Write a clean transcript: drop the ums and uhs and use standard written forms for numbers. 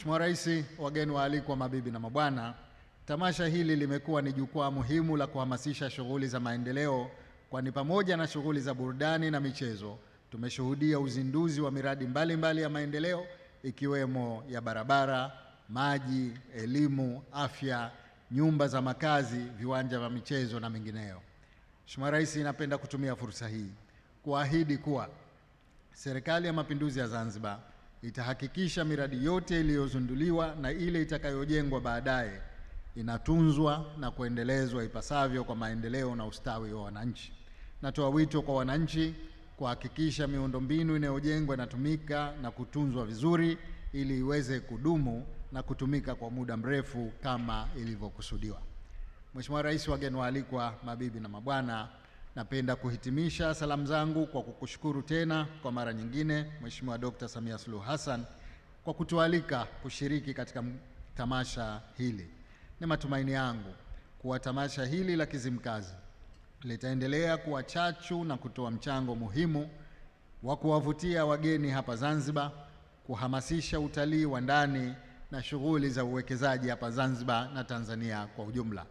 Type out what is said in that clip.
Mheshimiwa Rais, wageni waalikwa, mabibi na mabwana, tamasha hili limekuwa ni jukwaa muhimu la kuhamasisha shughuli za maendeleo, kwani pamoja na shughuli za burudani na michezo, tumeshuhudia uzinduzi wa miradi mbalimbali ya maendeleo ikiwemo ya barabara, maji, elimu, afya, nyumba za makazi, viwanja vya michezo na mengineyo. Mheshimiwa Rais, napenda kutumia fursa hii kuahidi kuwa Serikali ya Mapinduzi ya Zanzibar itahakikisha miradi yote iliyozinduliwa na ile itakayojengwa baadaye inatunzwa na kuendelezwa ipasavyo kwa maendeleo na ustawi wa wananchi. Natoa wito kwa wananchi kuhakikisha miundombinu inayojengwa inatumika na kutunzwa vizuri ili iweze kudumu na kutumika kwa muda mrefu kama ilivyokusudiwa. Mheshimiwa Rais, wageni waalikwa, mabibi na mabwana, napenda kuhitimisha salamu zangu kwa kukushukuru tena kwa mara nyingine Mheshimiwa Dr. Samia Suluhu Hassan kwa kutualika kushiriki katika tamasha hili. Ni matumaini yangu kuwa tamasha hili la Kizimkazi litaendelea kuwa chachu na kutoa mchango muhimu wa kuwavutia wageni hapa Zanzibar, kuhamasisha utalii wa ndani na shughuli za uwekezaji hapa Zanzibar na Tanzania kwa ujumla.